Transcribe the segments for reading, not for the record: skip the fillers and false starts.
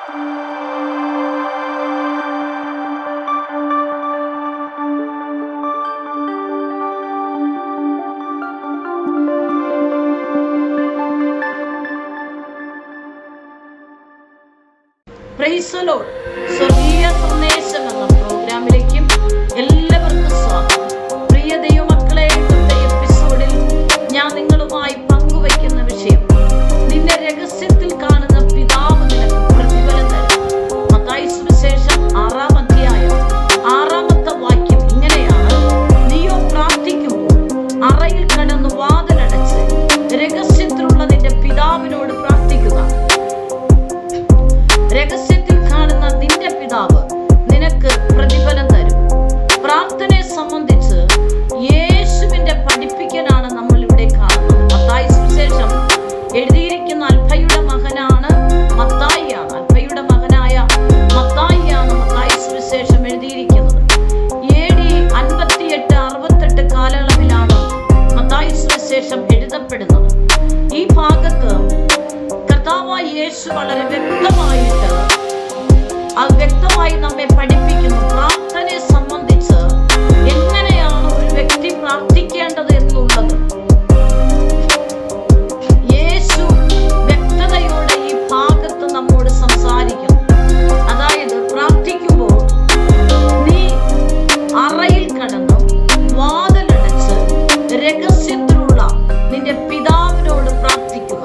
Praise the Lord. സ്വർഗീയ സന്ദേശം എന്ന പ്രോഗ്രാമിലേക്കും എല്ലാവർക്കും സ്വാഗതം. പ്രിയ ദൈവമക്കളെ, ഇന്നത്തെ എപ്പിസോഡിൽ ഞാൻ നിങ്ങളുമായി പങ്കുവയ്ക്കുന്ന വിഷയം, നിന്റെ രഹസ്യത്തിൽ കാണുന്ന പിതാവ് നിനക്ക് പ്രതിഫലം തരും. മത്തായി സുവിശേഷം 6-ാം അധ്യായം 6-ാമത്തെ വാക്യം ഇങ്ങനെയാണ്: നീയോ പ്രാർത്ഥിക്കുമ്പോൾ അറയിൽ കടന്ന് വാതിലടച്ച് രഹസ്യത്തിലുള്ള നിന്റെ പിതാവിനോട് പ്രാർത്ഥിക്കുക. രഹസ്യത്തിൽ കാണുന്ന നിന്റെ പിതാവ് നിനക്ക് പ്രതിഫലം തരും. പ്രാർത്ഥനയെ സംബന്ധിച്ച് യേശുവിന്റെ പഠിപ്പിക്കലാണ് നമ്മൾ ഇവിടെ കാണുന്നത്. മത്തായി സുവിശേഷം എഴുതിയിരിക്കുന്ന അൽഫയുടെ മകനാണ് മത്തായിയാണ്. അൽഫയുടെ മകനായ മത്തായിയാണ് മത്തായി സുവിശേഷം എഴുതിയിരിക്കുന്നത്. AD 58-68 കാലയളവിലാണ് മത്തായി സുവിശേഷം എഴുതപ്പെടുന്നത്. ഈ ഭാഗത്ത് കർത്താവായ യേശു വളരെ വ്യക്തമായി നമ്മെ പഠിപ്പിക്കുന്നു. പ്രാർത്ഥനയെ സംബന്ധിച്ച് എങ്ങനെയാണ് ഒരു വ്യക്തി പ്രാർത്ഥിക്കേണ്ടത് എന്നുള്ളത് യേശു വ്യക്തതയോടെ ഈ ഭാഗത്ത് നമ്മോട് സംസാരിക്കുന്നു. അതായത്, പ്രാർത്ഥിക്കുമ്പോൾ നീ അറയിൽ കടന്ന് വാതിലടച്ച് രഹസ്യത്തിലുള്ള നിന്റെ പിതാവിനോട് പ്രാർത്ഥിക്കുക.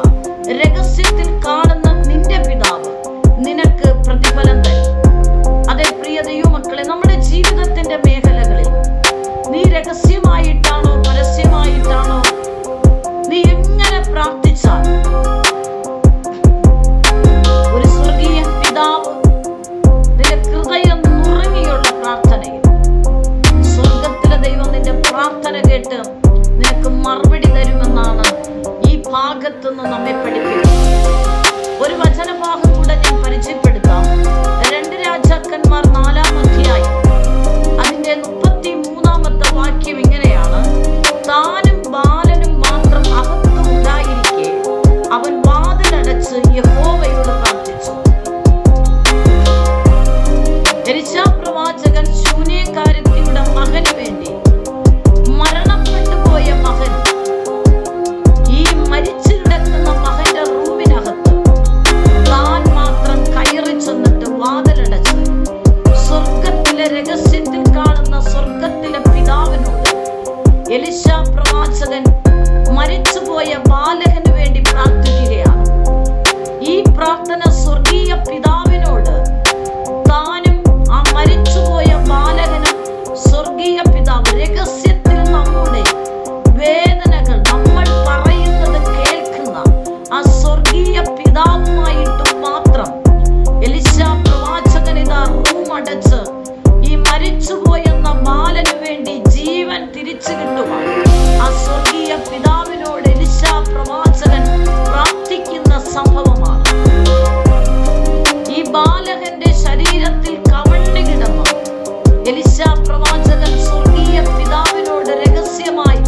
രഹസ്യത്തിൽ കാണുന്ന നിന്റെ പിതാവ് നിനക്ക് പ്രതിഫലം തരും. അതെ പ്രിയ ദൈവമക്കളെ, നമ്മുടെ ജീവിതത്തിന്റെ മേഖലകളിൽ നീ രഹസ്യമായിട്ടാണോ പരസ്യമായിട്ടാണോ നീ എങ്ങനെ പ്രാർത്ഥിച്ചാൽ ഒരു സ്വർഗീയ പിതാവ് നിന്റെ ഹൃദയം നുറുങ്ങിയുള്ള പ്രാർത്ഥനയിൽ സ്വർഗത്തിലെ ദൈവം നിന്റെ പ്രാർത്ഥന കേട്ട് നിനക്ക് മറുപടി തരുമെന്നാണ് ഈ ഭാഗത്തുനിന്ന് നമ്മെ പഠിപ്പിക്കുന്നത്. ഒരു വചനഭാഗം കൂടെ ഞാൻ പരിചയപ്പെടുത്താം. 2 രാജാക്കന്മാർ 4-ാം അധ്യായം അതിന്റെ 33-ാമത്തെ വാക്യം ഇങ്ങനെയാണ്: താനും ബാലനും മാത്രം അകത്ത് ഉണ്ടായിരിക്കെ അവൻ വാതിലടച്ച് യഹോവയോട് പ്രാർത്ഥിച്ചു. എലീശാ പ്രവാചകൻ ശൂന്യക്കാരത്തിയുടെ മകന് വേണ്ടി, മരണപ്പെട്ടു പോയ മകൻ, ഈ മരിച്ചു കിടക്കുന്ന മകന്റെ റൂമിനകത്ത് താൻ മാത്രം കയറി ചെന്നിട്ട് വാതിലടച്ച് സ്വർഗത്തിലെ രഹസ്യത്തിൽ കാണുന്ന സ്വർഗത്തിലെ പിതാവിനോട് എലീശാ പ്രവാചകൻ മരിച്ചുപോയ ബാലകന് വേണ്ടി പ്രാർത്ഥിക്കുകയാണ്. ഈ പ്രാർത്ഥന സ്വർഗീയ പിതാവിനോട് താനും ആ മരിച്ചുപോയ ബാലകനും സ്വർഗീയ പിതാവ് രഹസ്യത്തിൽ നമ്മുടെ വേദനകൾ നമ്മൾ പറയുന്നത് കേൾക്കുന്ന ആ സ്വർഗീയ പിതാവുമായിട്ട് മാത്രം എലീശാ പ്രവാചകൻ ഇതാ റൂം അടച്ച് ഈ മരിച്ചുപോയെന്ന ബാലന് വേണ്ടി ജീവൻ തിരിച്ചു കിട്ടുവാൻ ആ സ്വർഗീയ പിതാവിനോട് എലീശാ പ്രവാചകൻ പ്രാർത്ഥിക്കുന്ന സംഭവമാണ്. ഈ ബാലകന്റെ ശരീരത്തിൽ കവണ്ണി കിടന്നു എലീശാ പ്രവാചകൻ സ്വർഗീയ പിതാവിനോട് രഹസ്യമായി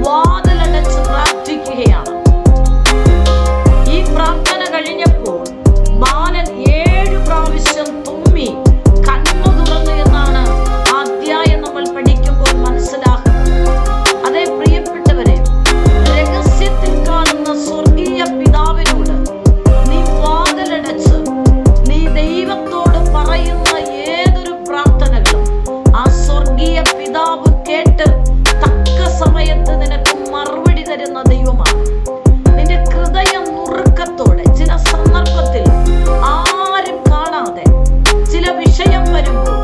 വാതിലടച്ച് പ്രാർത്ഥിക്കുകയാണ്. ഈ പ്രാർത്ഥന കഴിഞ്ഞപ്പോൾ ബാലൻ 7 പ്രാവശ്യം തുമ്മി കണ്ണു തുറന്നു എന്നാണ് ആ അധ്യായം നമ്മൾ പഠിക്കുമ്പോൾ മനസ്സിലാക്കുന്നത്. അതേ പ്രിയപ്പെട്ടവരെ, രഹസ്യത്തിൽ കാണുന്ന സ്വർഗീയ പിതാവിനോട് നീ വാതിലടച്ച് നീ ദൈവത്തോട് പറയുന്ന ഏതൊരു പ്രാർത്ഥനകളും ആ സ്വർഗീയ പിതാവ് കേട്ട് തക്ക സമയത്ത് നിനക്ക് മറുപടി തരുന്ന ദൈവമാണ്. നിന്റെ ഹൃദയം നുറുക്കത്തോടെ, ചില സന്ദർഭത്തിൽ ആരും കാണാതെ ചില വിഷയം വരുമ്പോൾ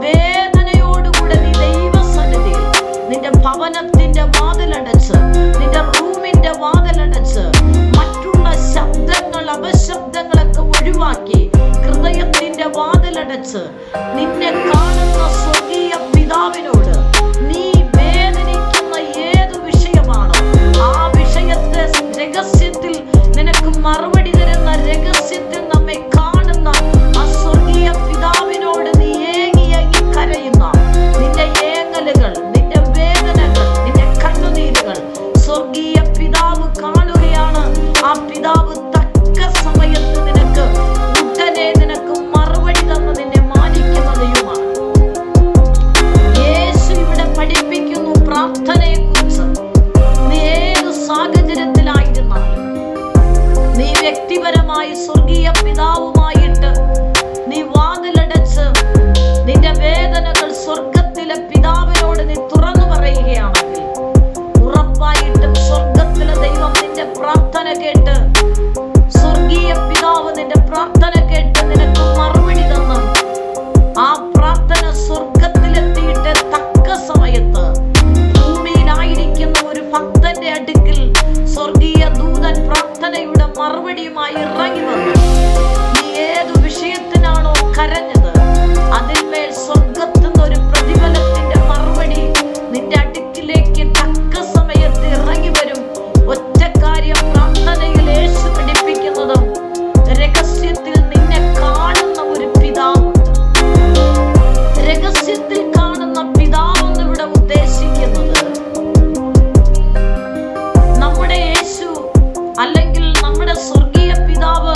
വേദനയോടുകൂടെ നീ ദൈവസന്നിധിയിൽ നിന്റെ ഭവനത്തിന്റെ വാതിലടച്ച്, നിന്റെ റൂമിന്റെ വാതിലടച്ച്, മറ്റുള്ള ശബ്ദങ്ങൾ അപശബ്ദങ്ങളൊക്കെ ഒഴിവാക്കി ഹൃദയത്തിന്റെ വാതിലടച്ച് നിന്നെ കാണുന്ന സ്വർഗീയ പിതാവിനോട് നീ വേദനിക്കുന്ന ഏതു വിഷയമാണോ ആ വിഷയത്തെ രഹസ്യത്തിൽ നിനക്ക് മറുപടി തരുന്ന, രഹസ്യത്തിൽ നമ്മെ കാണുന്ന ആ സ്വർഗീയ പിതാവിനോട് നീ ഏങ്ങി കരയുന്ന നിന്റെ ഏങ്ങലുകൾ, നിന്റെ വേദനകൾ, നിന്റെ കണ്ണുനീരുകൾ സ്വർഗീയ പിതാവ് കാണുകയാണ്. ആ പിതാവ് തക്ക സമയത്ത് നിനക്ക് ഉടനെ നിനക്ക് സ്വർഗീയ പിതാവുമായിട്ട് നീ വാതിലടച്ച് നിന്റെ വേദനകൾ സ്വർഗത്തിലെ പിതാവിനോട് നീ തുറന്നു പറയുകയാണെങ്കിൽ ഉറപ്പായിട്ടും സ്വർഗത്തിലെ ദൈവം നിന്റെ പ്രാർത്ഥന കേട്ട്, സ്വർഗീയ പിതാവ് നിന്റെ പ്രാർത്ഥന കേട്ട് നിനക്ക് മറുപടി തന്ന് ആ പ്രാർത്ഥന സ്വർഗത്തിലെത്തിയിട്ട് തക്ക സമയത്ത് ഭൂമിയിലായിരിക്കുന്ന ഒരു ഭക്തന്റെ അടുക്കൽ സ്വർഗീയ ദൂതൻ പ്രാർത്ഥനയുടെ മറുപടിയുമായി ഇറങ്ങി വന്നു. നീ ഏതു വിഷയത്തിനാണോ കരഞ്ഞത് അതിന്മേൽ സ്വർഗത്തുനിന്ന് ഒരു പ്രതിഫലത്തിന്റെ മറുപടി നിന്റെ അടുക്കിലേക്ക് തക്ക സമയത്ത് ഇറങ്ങി വരും. ഒറ്റ കാര്യം പ്രാർത്ഥനയിൽ യേശു പഠിപ്പിക്കുന്നതും രഹസ്യത്തിൽ നിന്നെ കാണുന്ന ഒരു പിതാവുണ്ട്. രഹസ്യത്തിൽ കാണുന്ന പിതാവെന്ന് ഇവിടെ ഉദ്ദേശിക്കുന്നത് നമ്മുടെ യേശു അല്ലെങ്കിൽ നമ്മുടെ സ്വർഗീയ പിതാവ്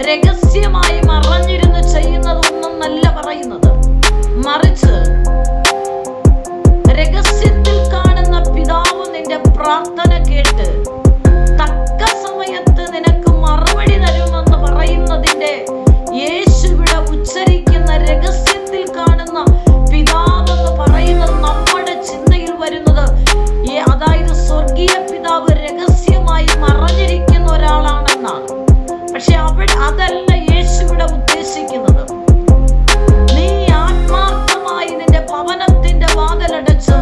രഹസ്യമായി മറഞ്ഞിരുന്ന് ചെയ്യുന്നതൊന്നും നല്ല പറയുന്നത്, മറിച്ച് രഹസ്യത്തിൽ കാണുന്ന പിതാവ് നിന്റെ പ്രാർത്ഥന കേട്ട് തക്ക സമയത്ത് നിനക്ക് മറുപടി തരുമെന്ന് പറയുന്നതിന്റെ യേശു ഇവിടെ ഉച്ചരിക്കുന്ന രഹസ്യത്തിൽ കാണുന്ന പിതാവെന്ന് പറയുന്നത് നമ്മുടെ ചിന്തയിൽ വരുന്നത് അതായത് സ്വർഗീയ പിതാവ് രഹസ്യമായി മറഞ്ഞിരിക്കുന്ന ഒരാളാണെന്നാണ്. പക്ഷെ അതല്ല യേശു ഇവിടെ ഉദ്ദേശിക്കുന്നത്. നീ ആത്മാർത്ഥമായി നിന്റെ ഭവനത്തിന്റെ വാതിലടച്ച്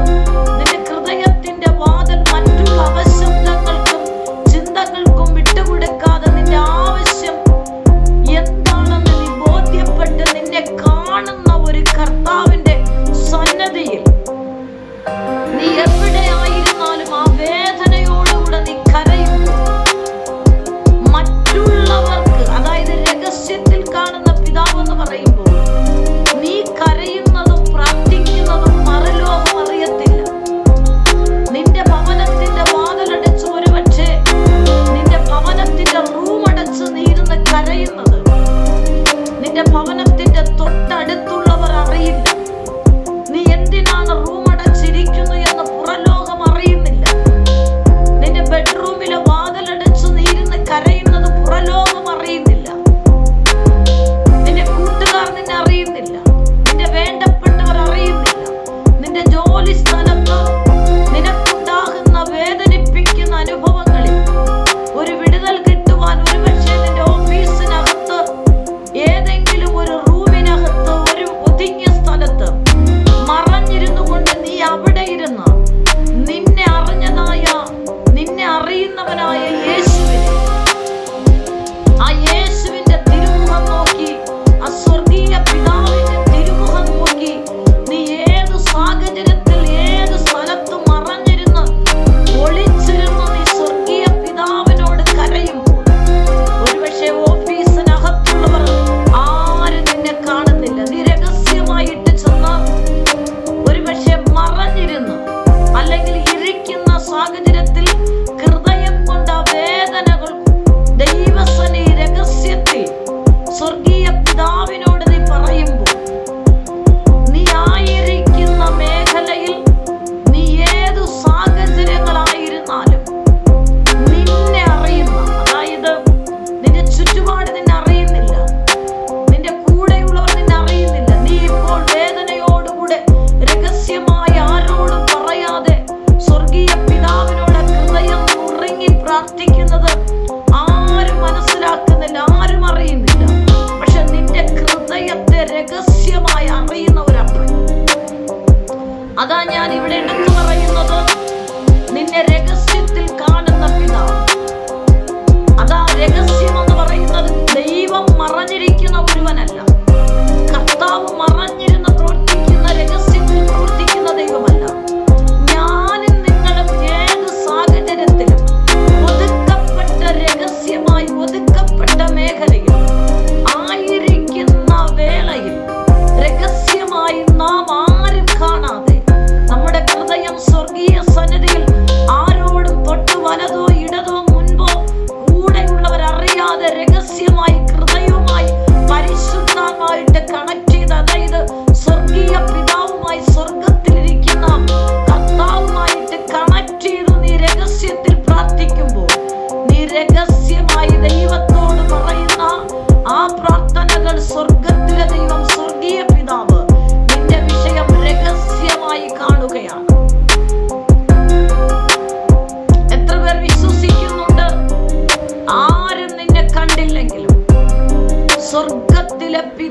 നിന്റെ ഹൃദയത്തിന്റെ വാതിൽ മറ്റുള്ള അപശബ്ദങ്ങൾക്കും ചിന്തകൾക്കും വിട്ടുകൊടുക്കാതെ നിന്റെ ആവശ്യം എന്താണെന്ന് നീ ബോധ്യപ്പെട്ട് നിന്നെ കാണുന്ന ഒരു കർത്താവിന്റെ സന്നദ്ധിയിൽ നീ എവിടെയായിരുന്നാലും ആ വേദനയോടുകൂടെ നീ കരയുമ്പോൾ മറ്റുള്ളവർക്ക്, അതായത് രഹസ്യത്തിൽ കാണുന്ന പിതാവെന്ന് പറയുമ്പോൾ നീ കരയുന്നതും പ്രാർത്ഥിക്കുന്നതും മറുലോകം അറിയത്തില്ല. നിന്റെ ഭവനത്തിന്റെ വാതിലടച്ച്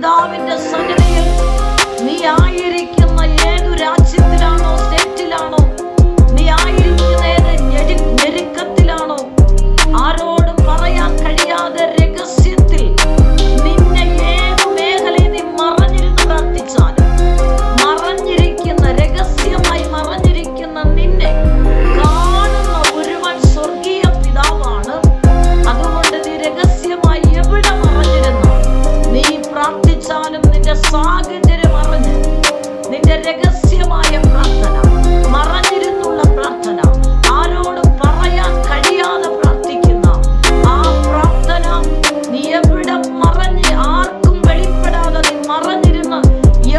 പിതാവിന്റെ സന്നിധിയിൽ നീ ആയിരിക്കുന്ന ഏതു രാജ്യത്തിലാണോ, സ്റ്റേറ്റിലാണോ, നീ ആയിരിക്കുന്ന ഏത് ഞെരുക്കത്തിലാണോ, ആരോടും പറയാൻ കഴിയാതെ രഹസ്യത്തിൽ നിന്നെ ഏത് മേഖലയിൽ നീ മറഞ്ഞിരുന്ന് പ്രാർത്ഥിച്ചാലും, മറഞ്ഞിരിക്കുന്ന രഹസ്യമായി മറഞ്ഞിരിക്കുന്ന നിന്നെ കാണുന്ന ഒരുവൻ സ്വർഗീയ പിതാവാണ്. അതുകൊണ്ട് നീ രഹസ്യമായി എവിടെ മറഞ്ഞിരുന്നു നീ പ്രാർത്ഥിച്ചാലും നിന്റെ സാഹചര്യം അറിഞ്ഞ് നിന്റെ രഹസ്യമായ പ്രാർത്ഥന, മറഞ്ഞിരുന്നുള്ള പ്രാർത്ഥന, ആരോടും പറയാൻ കഴിയാതെ പ്രാർത്ഥിക്കുന്ന ആ പ്രാർത്ഥന നീ എവിടെ മറഞ്ഞ് ആർക്കും വെളിപ്പെടാതെ നീ മറഞ്ഞിരുന്ന്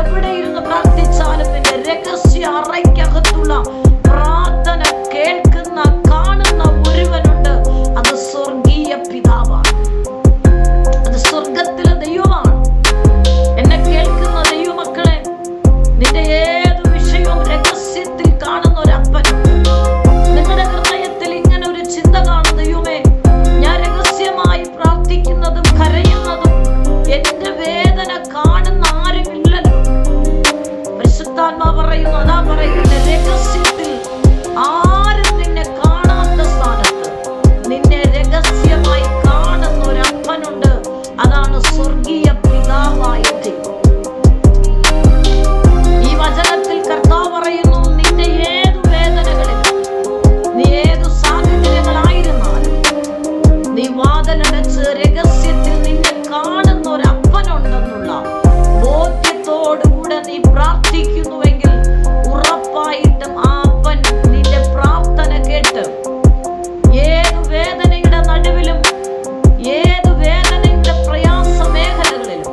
എവിടെ ഇരുന്ന് പ്രാർത്ഥിച്ചാലും നിന്റെ രഹസ്യ അറയ്ക്കകത്തുള്ള പ്രാർത്ഥന കേൾക്കുന്ന കാണുന്ന ഒരുവനുണ്ട്. അത് സ്വർഗീയ പിതാവാണ്. അത് സ്വർഗത്തിലെ ദൈവമാണ്. എന്നെ കേൾക്കുന്ന ദൈവമക്കളെ, നിന്റെ ഏത് വിഷയവും രഹസ്യത്തിൽ കാണുന്ന ഒരപ്പനുണ്ട്. നിങ്ങളുടെ ഹൃദയത്തിൽ ഇങ്ങനെ ഒരു ചിന്ത കാണും, ദൈവമേ, ഞാൻ രഹസ്യമായി പ്രാർത്ഥിക്കുന്നതും കരയുന്നതും എന്റെ വേദന കാണുന്ന ആരുമില്ലല്ലോ. പരിശുദ്ധാത്മാ പറയുന്നു, അതാ പറയുന്നത്, രഹസ്യത്തിൽ ആരും നിന്നെ കാണാത്ത സ്ഥാനത്ത് നിന്നെ രഹസ്യമായി കാണുന്ന ഒരപ്പനുണ്ട്. അതാണ് സ്വർഗീയ പിതാവായ ദൈവം. ഈ വചനത്തിൽ കർത്താവ് പറയുന്നു, നിന്റെ ഏതു വേദനകളിലും, നീ ഏതു സാഹചര്യങ്ങളായിരുന്നാലും, നീ വാതിലടച്ച് രഹസ്യത്തിൽ നിന്നെ കാണുന്ന ഒരപ്പനുണ്ടെന്നുള്ള ബോധ്യത്തോടുകൂടെ നീ പ്രാർത്ഥിക്കുന്നുവെങ്കിൽ ഉറപ്പായിട്ടും ആ അപ്പൻ നിന്റെ പ്രാർത്ഥന കേട്ട് ഏതു വേദനയുടെ നടുവിലും, ഏതു വേദനയുടെ പ്രയാസ മേഖലകളിലും,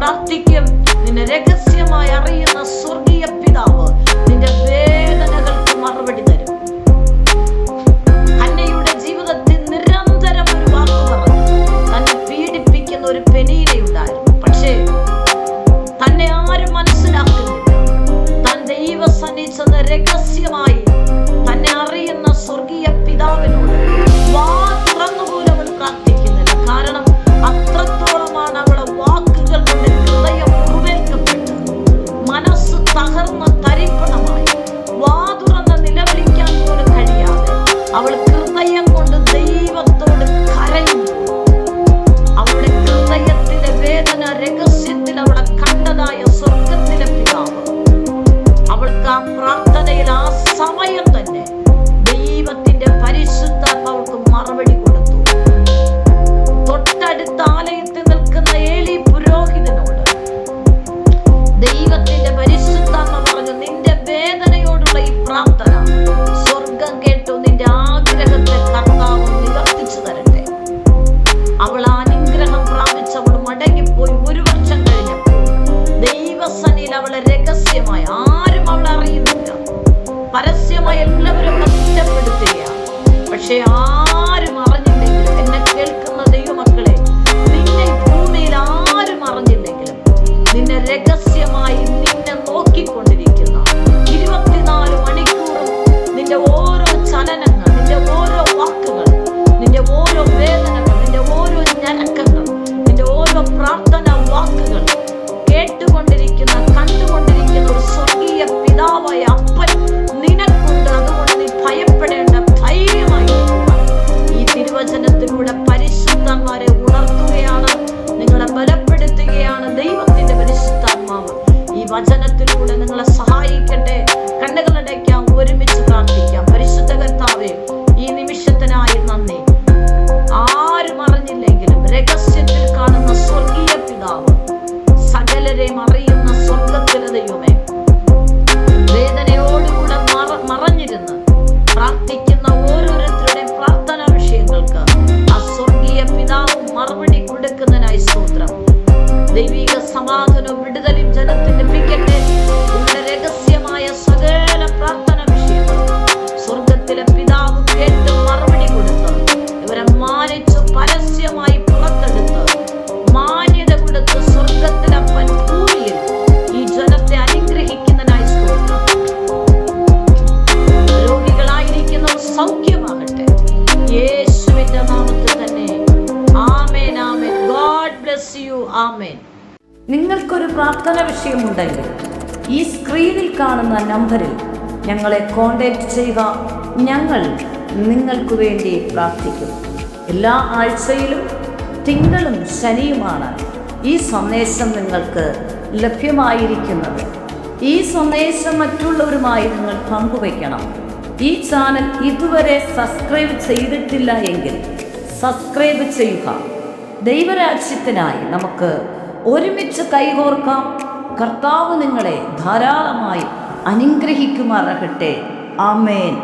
പ്രാർത്ഥിക്കും. നിന്നെ രഹസ്യമായി അറിയുന്ന സ്വർഗീയ പിതാവ് നിന്റെ വേദനകൾക്ക് മറുപടി തരും. ഹന്നയുടെ ജീവിതത്തിൽ നിരന്തരം ഒരു വാക്ക് പറഞ്ഞു. തന്നെ പീഡിപ്പിക്കുന്ന ഒരു പെനീനയുണ്ടായിരുന്നു. പക്ഷേ തന്നെ ആരും മനസ്സിലാക്കുന്നില്ല. താൻ ദൈവസന്നിധി ചെന്ന് രഹസ്യമായി തന്നെ അറിയുന്ന സ്വർഗീയ പിതാവിനോട് വാ തുറന്നുപോലും അവൾ പ്രാർത്ഥിക്കുന്നില്ല. കാരണം അത്രത്തോളമാണ് അവളെ വാക്കുകൾ കൊണ്ട് ഹൃദയം മുറിവേൽക്കപ്പെട്ട് മനസ്സ് തകർന്ന തരിപ്പണമായി വാ തുറന്ന് നിലവിളിക്കാൻ പോലും കഴിയാതെ അവൾ ഹൃദയം കൊണ്ട് ദൈവത്തോട് കരയുമ്പോൾ അവളുടെ ഹൃദയത്തിലെ വേദന രഹസ്യത്തിൽ അവളെ കണ്ടതായ സ്വർഗത്തിലെ പിതാവ് അവൾക്ക് ആ പ്രാർത്ഥനയിൽ ആ സമയം തന്നെ ദൈവത്തിന്റെ പരിശുദ്ധാത്മാവൾക്ക് മറുപടി കൊടുത്തു. തൊട്ടടുത്ത ആലയത്തിൽ നിൽക്കുന്ന ഏലി പുരോഹിതനോട് ദൈവത്തിന്റെ പരിശുദ്ധാത്മ പറഞ്ഞു, നിന്റെ വേദനയോടുള്ള ഈ പ്രാർത്ഥന സ്വർഗം കേട്ടു. നിന്റെ ആഗ്രഹത്തെ കർത്താവ് നിവർത്തിച്ചു തരട്ടെ. അവൾ അനുഗ്രഹം പ്രാപിച്ചവൾ മടങ്ങിപ്പോയി. 1 വർഷം കഴിഞ്ഞപ്പോൾ ദൈവസന്നിധിയിൽ അവളെ രഹസ്യമായി ആരും അവളെ അറിയുന്നില്ല. പരസ്യമായി എല്ലാവരും കുറ്റപ്പെടുത്തുകയാണ്. പക്ഷെ ആരും അറിഞ്ഞില്ലെങ്കിലും, എന്നെ കേൾക്കുന്ന ദൈവമക്കളെ, നിന്നെ ഭൂമിയിൽ ആരും അറിഞ്ഞില്ലെങ്കിലും നിന്നെ രഹസ്യമായി നിന്നെ നോക്കിക്കൊണ്ടിരിക്കുന്ന 24 മണിക്കൂറും നിന്റെ ഓരോ ചലനങ്ങൾ, നിന്റെ ഓരോ വാക്കുകൾ, നിന്റെ ഓരോ വേദനകൾ, നിന്റെ ഓരോ ഞരക്കങ്ങൾ, നിന്റെ ഓരോ പ്രാർത്ഥന വാക്കുകൾ കേട്ടുകൊണ്ടിരിക്കുന്ന കണ്ടുകൊണ്ടിരിക്കുന്ന ഒരു സ്വർഗീയ പിതാവായ അപ്പൻ നിനക്കുണ്ട്. അതുകൊണ്ട് നീ ഭയപ്പെടേണ്ട, ധൈര്യമായി ഈ തിരുവചനത്തിലൂടെ പരിശുദ്ധന്മാരെ ഉണർത്തുകയാണ്, നിങ്ങളെ ബലപ്പെടുത്തുകയാണ് ദൈവത്തിന്റെ പരിശുദ്ധാത്മാവ്. ഈ വചനത്തിലൂടെ നിങ്ങളെ സഹായിക്കട്ടെ. കണ്ണുകളടയ്ക്കാം, ഒരുമിച്ച് പ്രാർത്ഥിക്കാം. പരിശുദ്ധ കർത്താവേ, ഈ നിമിഷത്തിനായി നന്ദി. ആരും അറിഞ്ഞില്ലെങ്കിലും രഹസ്യത്തിൽ കാണുന്ന സ്വർഗീയ പിതാവ് സകലരെയും അറിയുന്ന സ്വർഗത്തിലെ ദൈവമേ, വേദനയോടുകൂടെ മറഞ്ഞിരുന്ന് പ്രാർത്ഥിക്കുന്ന ഓരോരുത്തരുടെയും പ്രാർത്ഥനാ വിഷയങ്ങൾക്ക് ആ സ്വർഗീയ പിതാവ് മറുപടി കൊടുക്കുന്നതിനായി സ്തോത്രം. ദൈവിക സമാധാനവും വിടുതലും ജനത്തിന് ലഭിക്കട്ടെ. ഇവരുടെ രഹസ്യമായ സകല പ്രാർത്ഥനാ വിഷയങ്ങളും സ്വർഗത്തിലെ പിതാവ് കേട്ട് മറുപടി കൊടുത്ത് ഇവരെ മാനിച്ച് പരസ്യമായി പുറത്തെടുത്ത് മാന്യത കൊടുത്ത് സ്വർഗത്തിലപ്പൻ ഭൂമിയിൽ ഈ ജനത്തെ അനുഗ്രഹിക്കുന്നതിനായി സ്തോത്രം. രോഗികളായിരിക്കുന്നവർ സൗഖ്യമാകട്ടെ യേശുവിന്റെ നാമത്തിൽ തന്നെ. ആമേൻ, ആമേൻ. God bless you. ആമേൻ. നിങ്ങൾക്കൊരു പ്രാർത്ഥന വിഷയമുണ്ടെങ്കിൽ ഈ സ്ക്രീനിൽ കാണുന്ന നമ്പറിൽ ഞങ്ങളെ കോൺടാക്ട് ചെയ്യുക. ഞങ്ങൾ നിങ്ങൾക്ക് വേണ്ടി പ്രാർത്ഥിക്കും. എല്ലാ ആഴ്ചയിലും തിങ്കളും ശനിയുമാണ് ഈ സന്ദേശം നിങ്ങൾക്ക് ലഭ്യമായിരിക്കുന്നത്. ഈ സന്ദേശം മറ്റുള്ളവരുമായി നിങ്ങൾ പങ്കുവയ്ക്കണം. ഈ ചാനൽ ഇതുവരെ സബ്സ്ക്രൈബ് ചെയ്തിട്ടില്ല എങ്കിൽ സബ്സ്ക്രൈബ് ചെയ്യുക. ദൈവരാജ്യത്തിനായി നമുക്ക് ഒരുമിച്ച് കൈകോർക്കാം. കർത്താവ് നിങ്ങളെ ധാരാളമായി അനുഗ്രഹിക്കുമാറാകട്ടെ. ആമേൻ.